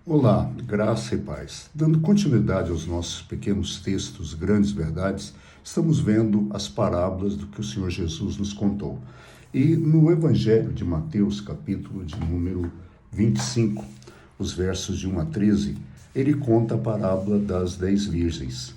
Olá, graça e paz. Dando continuidade aos nossos pequenos textos, grandes verdades, estamos vendo as parábolas do que o Senhor Jesus nos contou. E no Evangelho de Mateus, capítulo de número 25, os versos de 1 a 13, ele conta a parábola das 10 virgens.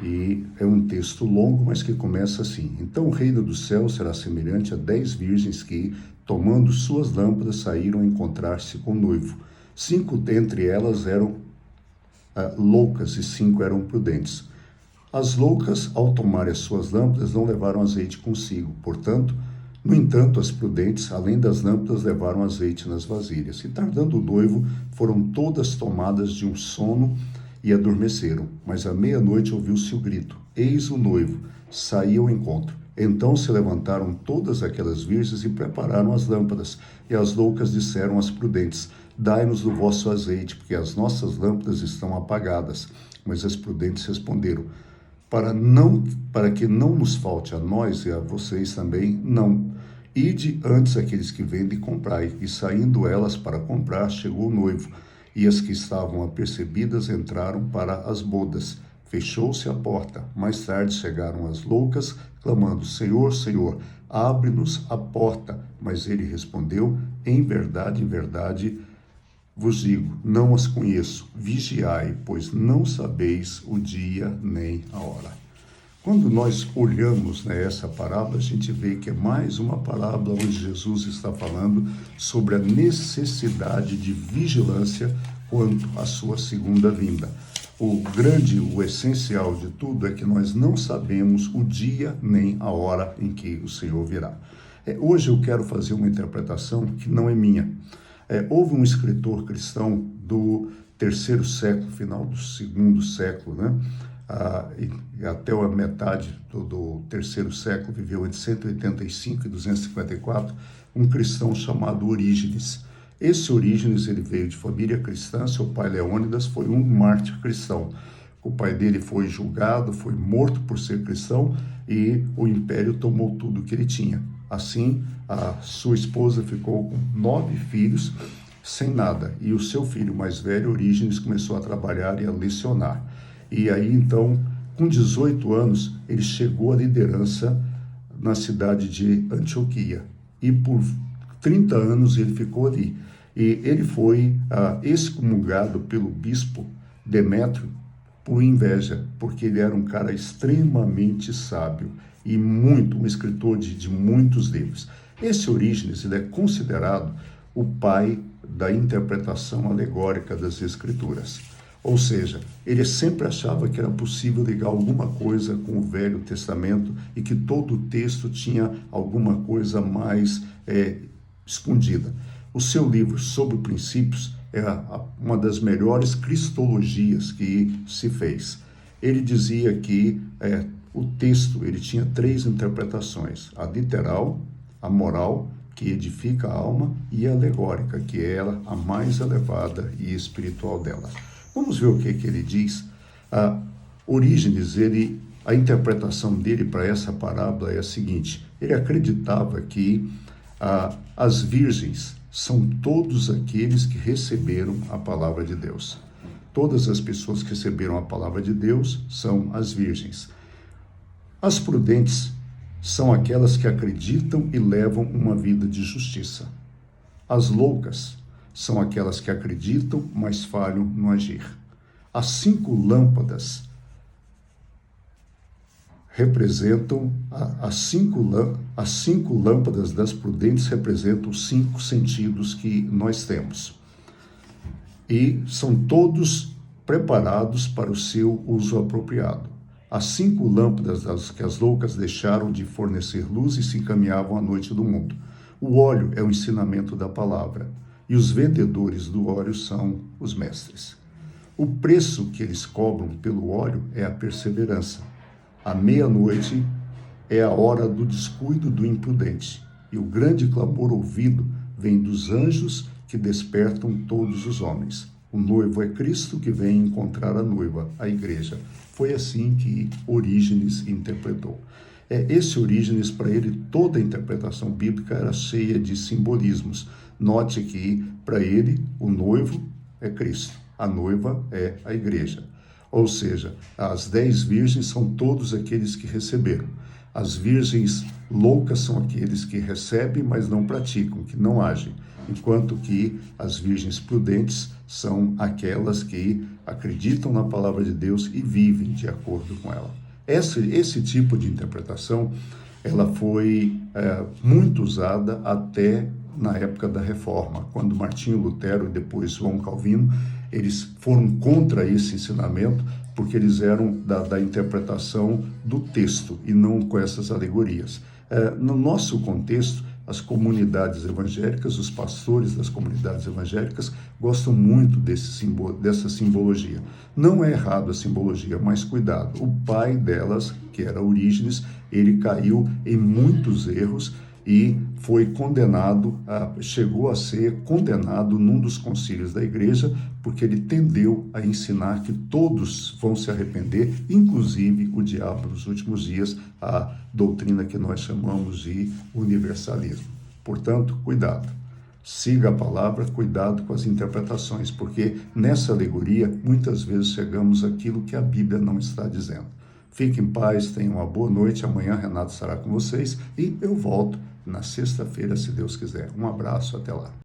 E é um texto longo, mas que começa assim: Então o reino do céu será semelhante a 10 virgens que, tomando suas lâmpadas, saíram a encontrar-se com o noivo. 5 dentre elas eram loucas e 5 eram prudentes. As loucas, ao tomarem as suas lâmpadas, não levaram azeite consigo. Portanto, no entanto, as prudentes, além das lâmpadas, levaram azeite nas vasilhas. E tardando o noivo, foram todas tomadas de um sono e adormeceram. Mas à meia-noite ouviu-se o grito: Eis o noivo, saí ao encontro. Então se levantaram todas aquelas virgens e prepararam as lâmpadas. E as loucas disseram às prudentes: Dai-nos do vosso azeite, porque as nossas lâmpadas estão apagadas. Mas as prudentes responderam: para que não nos falte a nós e a vocês também, não. Ide antes aqueles que vendem e comprai. E saindo elas para comprar, chegou o noivo. E as que estavam apercebidas entraram para as bodas. Fechou-se a porta. Mais tarde chegaram as loucas, clamando: Senhor, Senhor, abre-nos a porta. Mas ele respondeu: em verdade, vos digo, não as conheço. Vigiai, pois não sabeis o dia nem a hora. Quando nós olhamos essa parábola, a gente vê que é mais uma parábola onde Jesus está falando sobre a necessidade de vigilância quanto à sua segunda vinda. O essencial de tudo é que nós não sabemos o dia nem a hora em que o Senhor virá. Hoje eu quero fazer uma interpretação que não é minha. Houve um escritor cristão do terceiro século, final do segundo século, e até a metade do terceiro século, viveu entre 185 e 254, um cristão chamado Orígenes. Esse Orígenes, ele veio de família cristã. Seu pai Leônidas foi um mártir cristão. O pai dele foi julgado, foi morto por ser cristão, e o império tomou tudo que ele tinha. Assim, a sua esposa ficou com 9 filhos, sem nada. E o seu filho mais velho, Orígenes, começou a trabalhar e a lecionar. E aí, então, com 18 anos, ele chegou à liderança na cidade de Antioquia. E por 30 anos ele ficou ali. E ele foi excomungado pelo bispo Demétrio por inveja, porque ele era um cara extremamente sábio e um escritor de muitos livros. Esse Orígenes, ele é considerado o pai da interpretação alegórica das Escrituras. Ou seja, ele sempre achava que era possível ligar alguma coisa com o Velho Testamento e que todo o texto tinha alguma coisa mais escondida. O seu livro Sobre Princípios é uma das melhores cristologias que se fez. Ele dizia que o texto ele tinha 3 interpretações: a literal, a moral, que edifica a alma, e a alegórica, que é a mais elevada e espiritual dela. Vamos ver o que ele diz. Orígenes, a interpretação dele para essa parábola é a seguinte: ele acreditava que as virgens são todos aqueles que receberam a palavra de Deus. Todas as pessoas que receberam a palavra de Deus são as virgens. As prudentes são aquelas que acreditam e levam uma vida de justiça. As loucas são aquelas que acreditam, mas falham no agir. As 5 lâmpadas representam, as cinco lâmpadas das prudentes representam os 5 sentidos que nós temos. E são todos preparados para o seu uso apropriado. As 5 lâmpadas que as loucas deixaram de fornecer luz e se encaminhavam à noite do mundo. O óleo é o ensinamento da palavra, e os vendedores do óleo são os mestres. O preço que eles cobram pelo óleo é a perseverança. A meia-noite é a hora do descuido do imprudente, e o grande clamor ouvido vem dos anjos que despertam todos os homens. O noivo é Cristo que vem encontrar a noiva, a igreja. Foi assim que Orígenes interpretou. Esse Orígenes, para ele, toda a interpretação bíblica era cheia de simbolismos. Note que, para ele, o noivo é Cristo, a noiva é a igreja. Ou seja, as 10 virgens são todos aqueles que receberam. As virgens loucas são aqueles que recebem, mas não praticam, que não agem. Enquanto que as virgens prudentes são aquelas que acreditam na palavra de Deus e vivem de acordo com ela. Esse tipo de interpretação, ela foi muito usada até na época da Reforma, quando Martinho Lutero e depois João Calvino, eles foram contra esse ensinamento, porque eles eram da interpretação do texto e não com essas alegorias. No nosso contexto, as comunidades evangélicas, os pastores das comunidades evangélicas gostam muito dessa simbologia. Não é errado a simbologia, mas cuidado. O pai delas, que era Orígenes, ele caiu em muitos erros e foi condenado, chegou a ser condenado num dos concílios da igreja, porque ele tendeu a ensinar que todos vão se arrepender, inclusive o diabo nos últimos dias, a doutrina que nós chamamos de universalismo. Portanto, cuidado. Siga a palavra, cuidado com as interpretações, porque nessa alegoria muitas vezes chegamos àquilo que a Bíblia não está dizendo. Fique em paz, tenham uma boa noite. Amanhã Renato estará com vocês e eu volto na sexta-feira, se Deus quiser. Um abraço, até lá.